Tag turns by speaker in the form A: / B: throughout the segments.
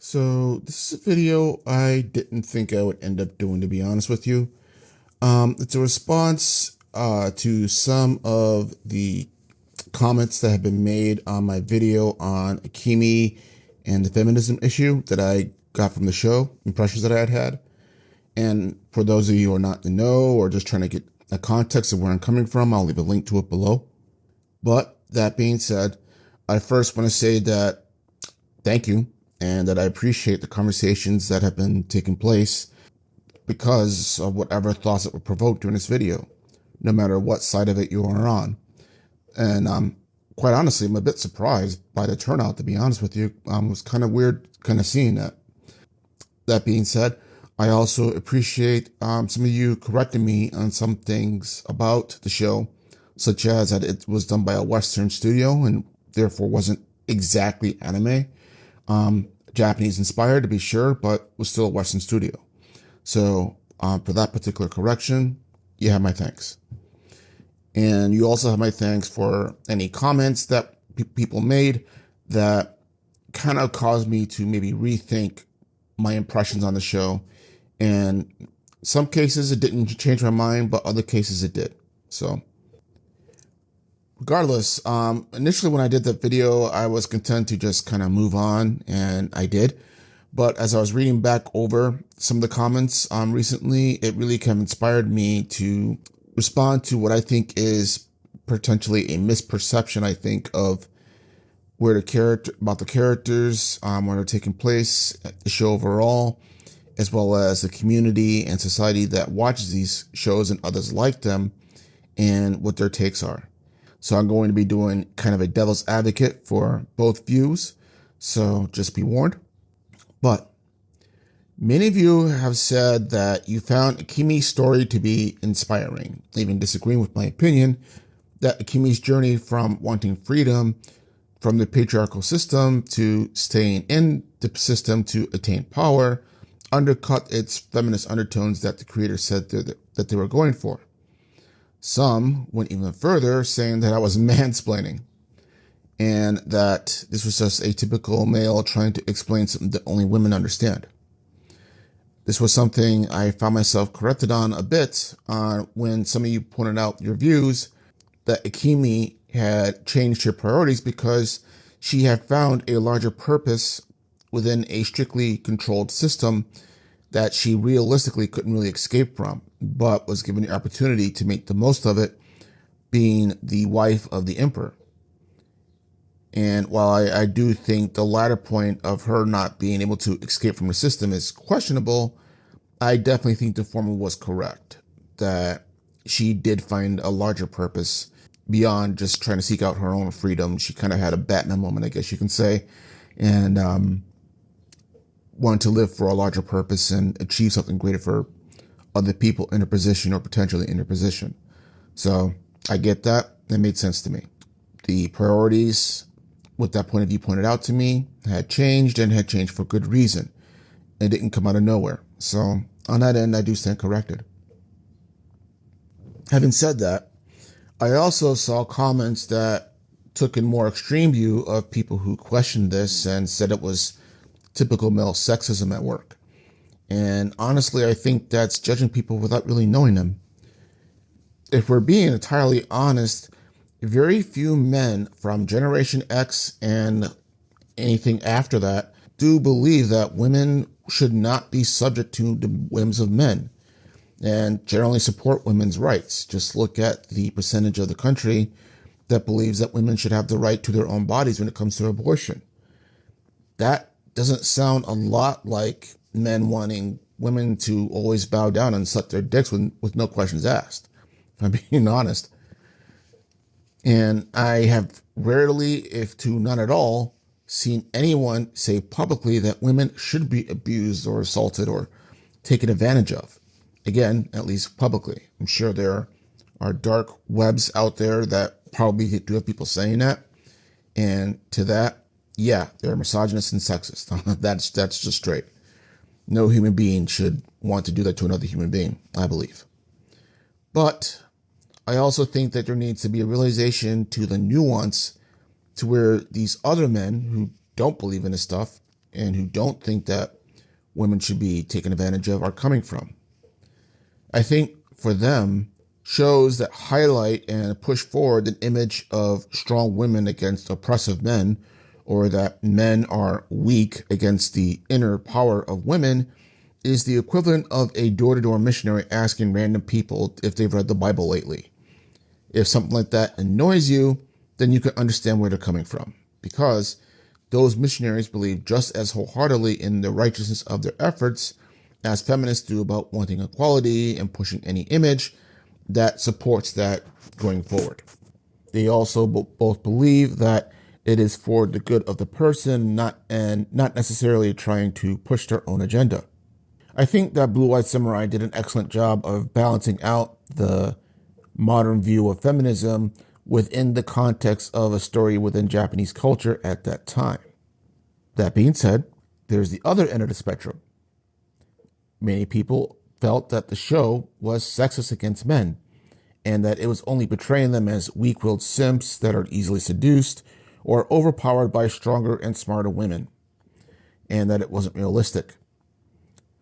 A: So this is a video I didn't think I would end up doing, to be honest with you. It's a response to some of the comments that have been made on my video on Akemi and the feminism issue that I got from the show, impressions that I had had. And for those of you who are not in the know or just trying to get a context of where I'm coming from, I'll leave a link to it below. But that being said, I first want to say that thank you and that I appreciate the conversations that have been taking place because of whatever thoughts that were provoked during this video, no matter what side of it you are on. And quite honestly, I'm a bit surprised by the turnout, to be honest with you. It was kind of weird kind of seeing that. That being said, I also appreciate some of you correcting me on some things about the show, such as that it was done by a Western studio and therefore wasn't exactly anime. Japanese inspired to be sure, but was still a Western studio. So for that particular correction, you have my thanks. And you also have my thanks for any comments that people made that kind of caused me to maybe rethink my impressions on the show. And some cases it didn't change my mind, but other cases it did. So regardless, initially when I did that video, I was content to just kind of move on, and I did. But as I was reading back over some of the comments recently, it really kind of inspired me to respond to what I think is potentially a misperception, I think, of where the characters, where they're taking place, the show overall, as well as the community and society that watches these shows and others like them, and what their takes are. So I'm going to be doing kind of a devil's advocate for both views. So just be warned. But many of you have said that you found Akemi's story to be inspiring, even disagreeing with my opinion that Akemi's journey from wanting freedom from the patriarchal system to staying in the system to attain power undercut its feminist undertones that the creator said that they were going for. Some went even further, saying that I was mansplaining and that this was just a typical male trying to explain something that only women understand. This was something I found myself corrected on a bit when some of you pointed out your views that Akemi had changed her priorities because she had found a larger purpose within a strictly controlled system that she realistically couldn't really escape from, but was given the opportunity to make the most of it, being the wife of the emperor. And while I do think the latter point of her not being able to escape from the system is questionable, I definitely think the former was correct, that she did find a larger purpose beyond just trying to seek out her own freedom. She kind of had a Batman moment, I guess you can say, and wanted to live for a larger purpose and achieve something greater for other people in her position or potentially in her position. So I get that. That made sense to me. The priorities, with that point of view pointed out to me, had changed and had changed for good reason. It didn't come out of nowhere. So on that end, I do stand corrected. Having said that, I also saw comments that took a more extreme view of people who questioned this and said it was typical male sexism at work. And honestly, I think that's judging people without really knowing them. If we're being entirely honest, very few men from Generation X and anything after that do believe that women should not be subject to the whims of men and generally support women's rights. Just look at the percentage of the country that believes that women should have the right to their own bodies when it comes to abortion. That doesn't sound a lot like men wanting women to always bow down and suck their dicks with no questions asked, if I'm being honest. And I have rarely, if to none at all, seen anyone say publicly that women should be abused or assaulted or taken advantage of. Again, at least publicly. I'm sure there are dark webs out there that probably do have people saying that. And to that, yeah, they're misogynist and sexist. That's just straight. No human being should want to do that to another human being, I believe. But I also think that there needs to be a realization to the nuance to where these other men who don't believe in this stuff and who don't think that women should be taken advantage of are coming from. I think for them, shows that highlight and push forward an image of strong women against oppressive men, or that men are weak against the inner power of women, is the equivalent of a door-to-door missionary asking random people if they've read the Bible lately. If something like that annoys you, then you can understand where they're coming from, because those missionaries believe just as wholeheartedly in the righteousness of their efforts as feminists do about wanting equality and pushing any image that supports that going forward. They also both believe that it is for the good of the person, not necessarily trying to push their own agenda. I think that Blue Eyed Samurai did an excellent job of balancing out the modern view of feminism within the context of a story within Japanese culture at that time. That being said, there's the other end of the spectrum. Many people felt that the show was sexist against men, and that it was only portraying them as weak-willed simps that are easily seduced or overpowered by stronger and smarter women, and that it wasn't realistic.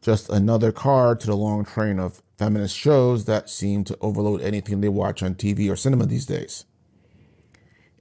A: Just another card to the long train of feminist shows that seem to overload anything they watch on TV or cinema these days.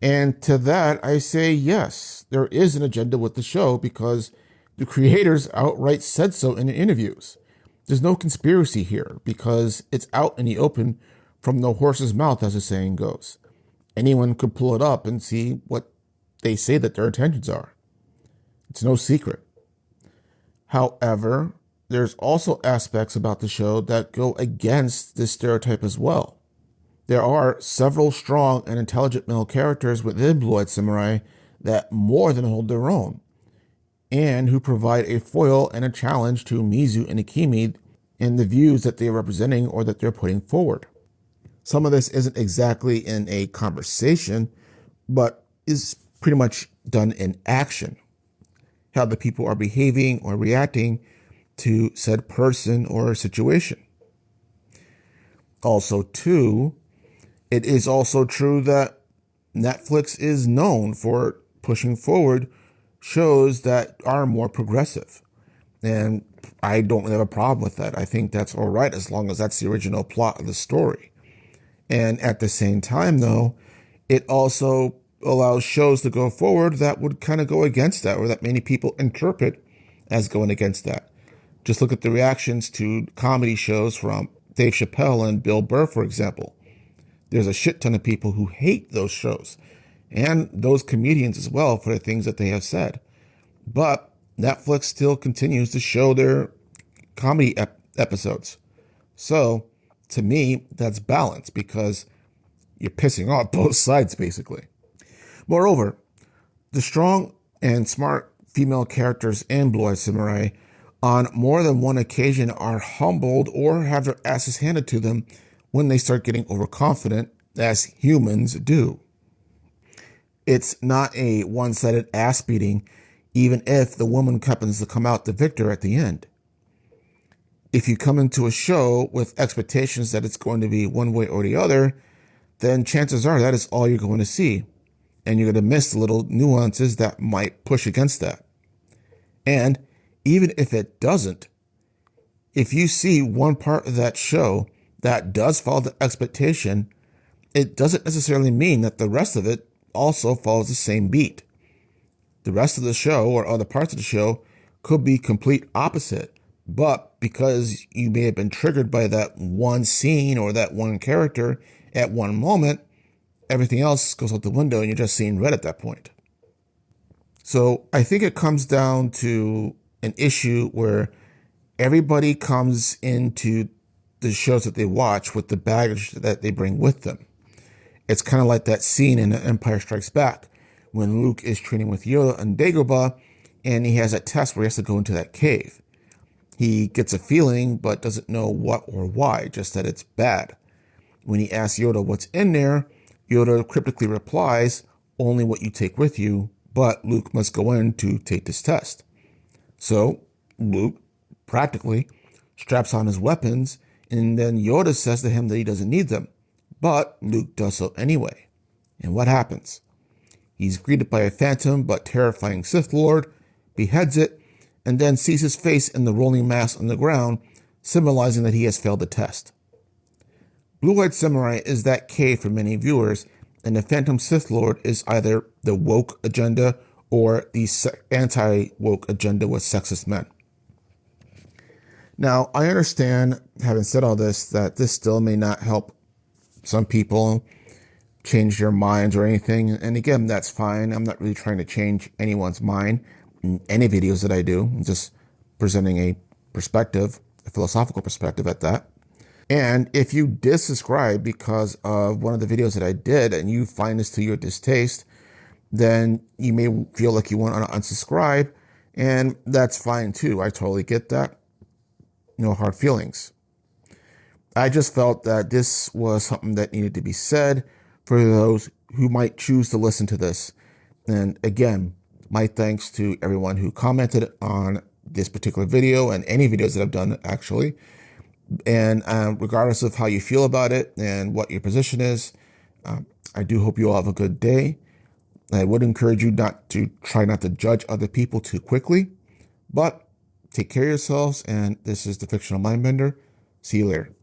A: And to that, I say yes, there is an agenda with the show because the creators outright said so in the interviews. There's no conspiracy here because it's out in the open from the horse's mouth, as the saying goes. Anyone could pull it up and see what they say that their intentions are. It's no secret. However, there's also aspects about the show that go against this stereotype as well. There are several strong and intelligent male characters within Blue Eyed Samurai that more than hold their own, and who provide a foil and a challenge to Mizu and Akemi in the views that they're representing or that they're putting forward. Some of this isn't exactly in a conversation, but is pretty much done in action. How the people are behaving or reacting to said person or situation. Also, too, it is also true that Netflix is known for pushing forward shows that are more progressive. And I don't have a problem with that. I think that's all right as long as that's the original plot of the story. And at the same time, though, it also allows shows to go forward that would kind of go against that, or that many people interpret as going against that. Just look at the reactions to comedy shows from Dave Chappelle and Bill Burr, for example. There's a shit ton of people who hate those shows, and those comedians as well, for the things that they have said. But Netflix still continues to show their comedy episodes. So, to me, that's balance, because you're pissing off both sides, basically. Moreover, the strong and smart female characters in Blue Eyed Samurai on more than one occasion are humbled or have their asses handed to them when they start getting overconfident, as humans do. It's not a one-sided ass beating, even if the woman happens to come out the victor at the end. If you come into a show with expectations that it's going to be one way or the other, then chances are that is all you're going to see. And you're going to miss the little nuances that might push against that. And even if it doesn't, if you see one part of that show that does follow the expectation, it doesn't necessarily mean that the rest of it also follows the same beat. The rest of the show or other parts of the show could be complete opposite, but because you may have been triggered by that one scene or that one character at one moment, everything else goes out the window and you're just seeing red at that point. So I think it comes down to an issue where everybody comes into the shows that they watch with the baggage that they bring with them. It's kind of like that scene in Empire Strikes Back when Luke is training with Yoda on Dagobah, and he has that test where he has to go into that cave. He gets a feeling, but doesn't know what or why, just that it's bad. When he asks Yoda what's in there, Yoda cryptically replies, "Only what you take with you," but Luke must go in to take this test. So Luke practically straps on his weapons, and then Yoda says to him that he doesn't need them. But Luke does so anyway. And what happens? He's greeted by a phantom but terrifying Sith Lord, beheads it, and then sees his face in the rolling mass on the ground, symbolizing that he has failed the test. Blue-Eyed Samurai is that K for many viewers, and the Phantom Sith Lord is either the woke agenda or the anti-woke agenda with sexist men. Now, I understand, having said all this, that this still may not help some people change their minds or anything. And again, that's fine. I'm not really trying to change anyone's mind in any videos that I do. I'm just presenting a perspective, a philosophical perspective at that. And if you dissubscribe because of one of the videos that I did and you find this to your distaste, then you may feel like you want to unsubscribe, and that's fine too. I totally get that. No hard feelings. I just felt that this was something that needed to be said for those who might choose to listen to this. And again, my thanks to everyone who commented on this particular video and any videos that I've done, actually. And regardless of how you feel about it and what your position is, I do hope you all have a good day. I would encourage you not to judge other people too quickly, but take care of yourselves. And this is the Fictional Mindbender. See you later.